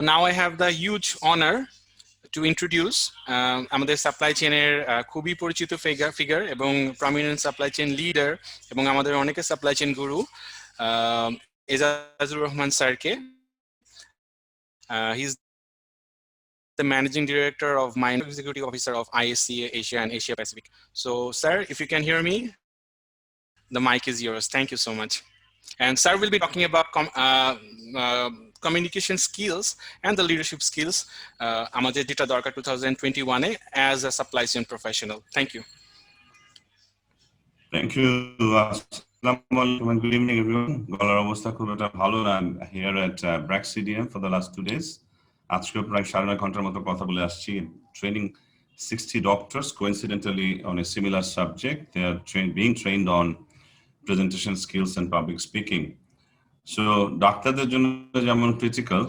Now I have the huge honor to introduce আমাদের supply চেইনের খুবই পরিচিত ফিগার এবং প্রমিনেন্ট সাপ্লাই চেইন লিডার এবং আমাদের অনেকের সাপ্লাই চেইন গুরু এজাজুর রহমান স্যারকে। He's the managing director of Mind Executive Officer of ISC Asia and Asia Pacific. So sir, if you can hear me, the mic is yours. Thank you so much. And sir will be talking about communication skills and the leadership skills আমাদের যেটা দরকার 2021 as a supply chain professional. Thank you. Thank you. Assalamualaikum and good evening everyone. গলার অবস্থা খুব একটা ভালো না here at BRAC CDM for the last 2 days. আজকে প্রায় 9.5 ঘন্টার মতো কথা বলে আসছি, training 60 doctors coincidentally on a similar subject. They are being trained on presentation skills and public speaking. So ডাক্তারদের জন্য যেমন ক্রিটিক্যাল,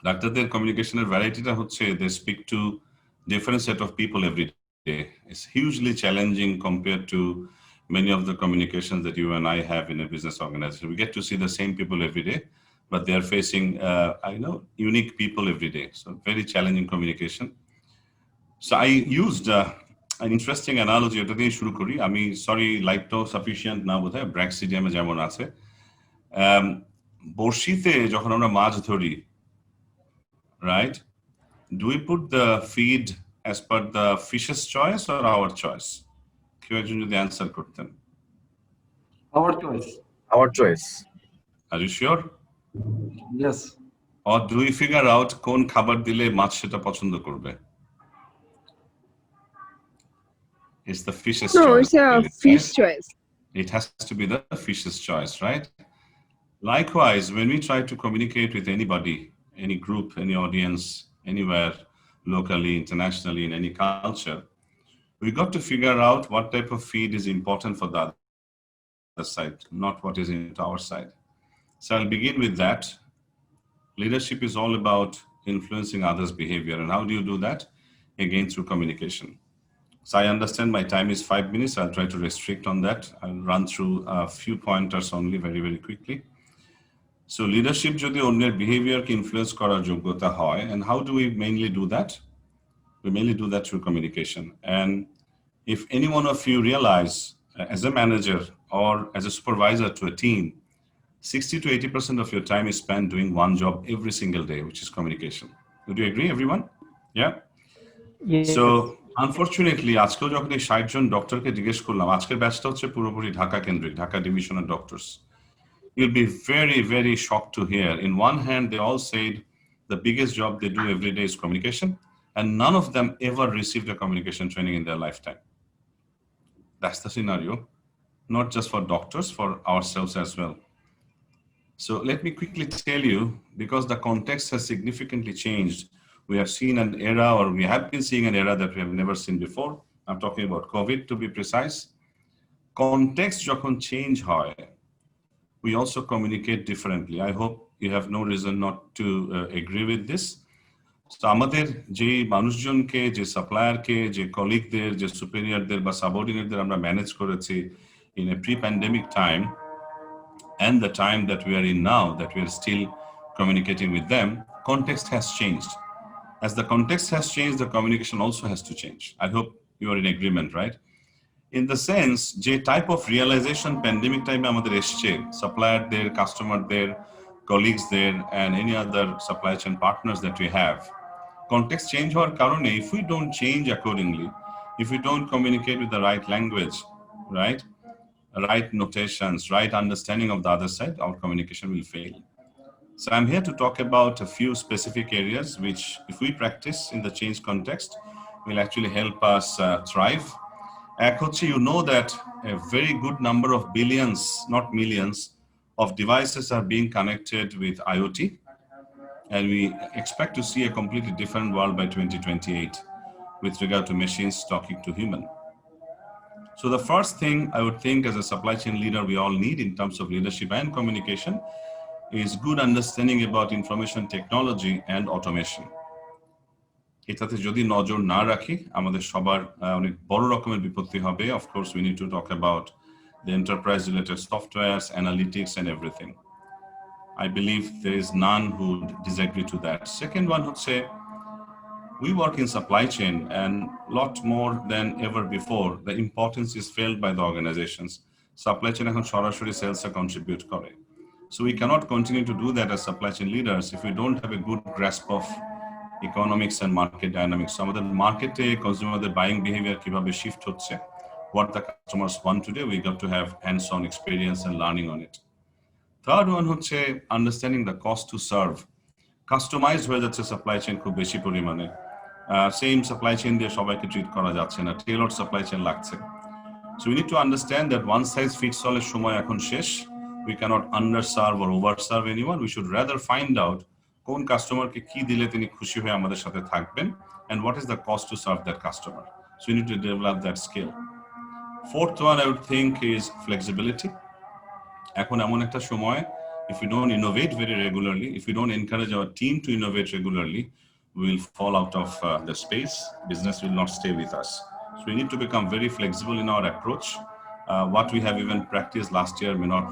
ডাক্তারদের কমিউনিকেশনের ভ্যারাইটিটা হচ্ছে they speak to different set of people every day. It's hugely challenging compared to many of the communications that you and I have in a business organization. We get to see the same people every day, but they are facing unique people every day. So very challenging communication. So I used an interesting analogy. এটা দিয়ে শুরু করি আমি, sorry লাইটটাও sufficient না বোধহয়, ব্র্যাক সিডিএমে যেমন আছে বড়শিতে যখন আমরা মাছ ধরি, right, do we put the feed as per the fish's choice or our choice? কেউ একজন যদি অ্যান্সার করতেন। Our choice. Our choice. Are you sure? Yes. Or do we figure out কোন খাবার দিলে মাছ সেটা পছন্দ করবে? It's the fish's choice. No, it's a fish choice. It has to be the fish's choice, right? Likewise, when we try to communicate with anybody, any group, any audience, anywhere, locally, internationally, in any culture, we got to figure out what type of feed is important for the other side, not what is in our side. So I'll begin with that. Leadership is all about influencing others' behavior. And how do you do that? Again, through communication. So I understand my time is 5 minutes. I'll try to restrict on that. I'll run through a few pointers only very, very quickly. So leadership jodi onner behavior ke influence korar joggota hoy, and how do we mainly do that? We mainly do that through communication. And if any one of you realize as a manager or as a supervisor to a team, 60 to 80% of your time is spent doing one job every single day, which is communication. Would you agree, everyone? Yeah? Yes. So unfortunately, আজকেও যখন এই 60 জন ডক্টরকে জিজ্ঞেস করলাম, আজকের ব্যাচটা হচ্ছে পুরোপুরি ঢাকা কেন্দ্রিক, Dhaka divisional doctors. You'll be very, very shocked to hear. In one hand, they all said the biggest job they do every day is communication, and none of them ever received a communication training in their lifetime. That's the scenario, not just for doctors, for ourselves as well. So let me quickly tell you, because the context has significantly changed. We have seen an era, or we have been seeing an era that we have never seen before. I'm talking about COVID, to be precise. Context যখন change হয়, we also communicate differently. I hope you have no reason not to agree with this. So আমাদের যে মানুষজনকে, যে সাপ্লায়ারকে, যে কলিগদের, যে সুপিরিয়রদের বা সাবঅর্ডিনেটদের আমরা ম্যানেজ করেছি in a pre-pandemic time and the time that we are in now, that we are still communicating with them, context has changed. As the context has changed, the communication also has to change. I hope you are in agreement, right? In the sense, যে type of realization pandemic time আমাদের এসছে, supplierদের, customerদের, colleaguesদের, and any other supply chain partners that we have, context change হওয়ার কারণে, if we don't change accordingly, if we don't communicate with the right language, right notations, right understanding of the other side, our communication will fail. So I'm here to talk about a few specific areas which, if we practice in the change context, will actually help us thrive. You know that a very good number of billions, not millions, of devices are being connected with IoT, and we expect to see a completely different world by 2028 with regard to machines talking to human. So the first thing I would think as a supply chain leader we all need in terms of leadership and communication is good understanding about information technology and automation. এটাতে যদি নজর না রাখি আমাদের সবার অনেক বড় রকমের বিপত্তি হবে. Of course, we need to talk about the enterprise related softwares, analytics and everything. I believe there is none who would disagree to that. Second one would say, we work in supply chain, and lot more than ever before, the importance is felt by the organizations. Supply chain এখন সরাসরি sales এ contribute করে. So we cannot continue to do that as supply chain leaders if we don't have a good grasp of economics and market dynamics. So আমাদের মার্কেটে কনজিউমারদের buying behaviour কিভাবে shift হচ্ছে, what the customers want today, we got to have hands-on experience and learning on it. Third one হচ্ছে understanding the cost to serve. Customized হয়ে যাচ্ছে supply chain খুব বেশি পরিমাণে, সেম সাপ্লাই চেইন দিয়ে সবাইকে ট্রিট করা যাচ্ছে না, টেইলরড সাপ্লাই চেইন লাগছে। So we need to understand that one size fits all এর সময় এখন শেষ. We cannot underserve or overserve anyone. We should rather find out কোন কাস্টমারকে কি দিলে তিনি খুশি হয়ে আমাদের সাথে থাকবেন, and what is the cost to serve that customer. So we need to develop that skill. Fourth one I would think is flexibility. এখন এমন একটা সময়, if we don't innovate very regularly, if we don't encourage our team to innovate regularly, we will fall out of the space. Business will not stay with us. So we need to become very flexible in our approach. What we have even practiced last year may not,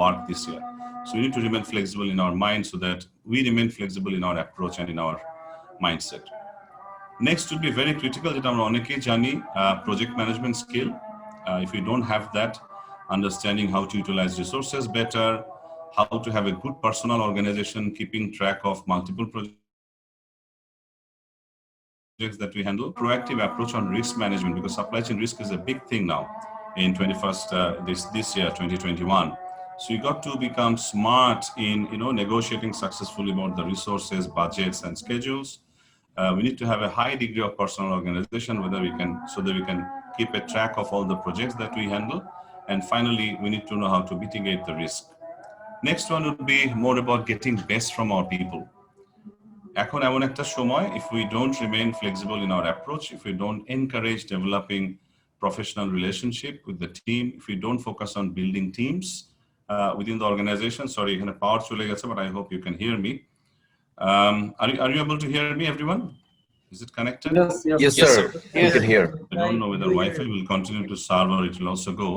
work this year. So we need to remain flexible in our mind so that we remain flexible in our approach and in our mindset. Next would be very critical, যেটা আমরা অনেকেই জানি, project management skill. If we don't have that, understanding how to utilize resources better, how to have a good personal organization, keeping track of multiple projects that we handle, proactive approach on risk management, because supply chain risk is a big thing now in 21st this year 2021. So you got to become smart in negotiating successfully about the resources, budgets, and schedules. We need to have a high degree of personal organization, so that we can keep a track of all the projects that we handle. And finally, we need to know how to mitigate the risk. Next one would be more about getting best from our people. এখন এমন একটা সময়, if we don't remain flexible in our approach, if we don't encourage developing professional relationship with the team, if we don't focus on building teams within the organization, sorry, এখানে power চলে গেছে, but I hope you can hear me. Are you able to hear me, everyone? Is it connected? Yes, Yes, sir. We can hear. I don't know whether Wi-Fi will continue to serve or it will also go.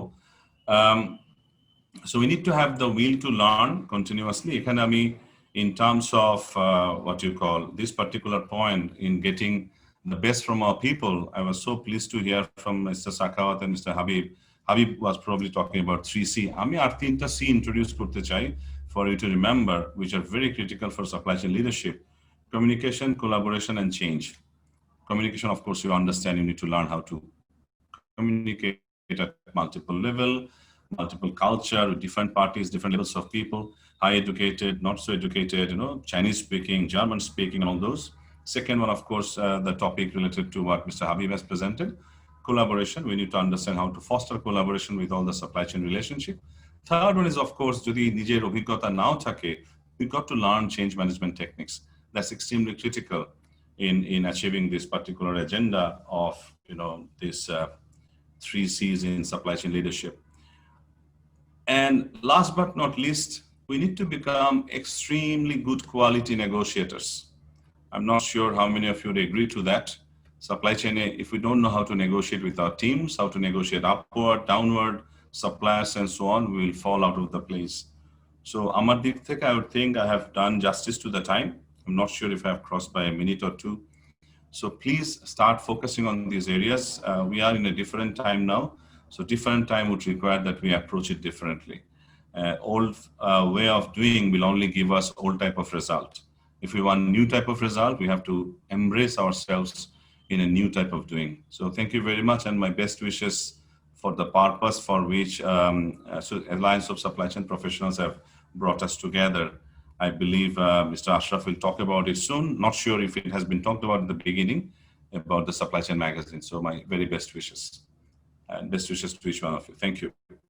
So we need to have the will to learn continuously. এখানে আমি, in terms of what you call this particular point in getting the best from our people, I was so pleased to hear from Mr. Sakhawat and Mr. Habib. Habib was probably talking about 3C. আমি আর তিনটা C introduce করতে চাই for you to remember, which are very critical for supply chain leadership: communication, collaboration, and change. Communication, of course, you understand, you need to learn how to communicate at multiple level, multiple culture, with different parties, different levels of people, high educated, not so educated, Chinese speaking, German speaking, and all those. Second one, of course, the topic related to what Mr. Habib has presented, collaboration. We need to understand how to foster collaboration with all the supply chain relationship. Third one is, of course, যদি নিজের অভিজ্ঞতা নাও থাকে, we got to learn change management techniques. That's extremely critical in achieving this particular agenda of, this 3Cs in supply chain leadership. And last but not least, we need to become extremely good quality negotiators. I'm not sure how many of you would agree to that. Supply chain, if we don't know how to negotiate with our teams, how to negotiate upward, downward, suppliers, and so on, we will fall out of the place. So আমার দিক থেকে, I would think I have done justice to the time. I'm not sure if I have crossed by a minute or two. So please start focusing on these areas. We are in a different time now. So different time would require that we approach it differently. Old way of doing will only give us old type of result. If we want new type of result, we have to embrace ourselves in a new type of doing. So thank you very much, and my best wishes for the purpose for which Alliance of Supply Chain Professionals have brought us together. I believe Mr. Ashraf will talk about it soon. Not sure if it has been talked about in the beginning about the Supply Chain magazine. So my very best wishes. And best wishes to each one of you. Thank you.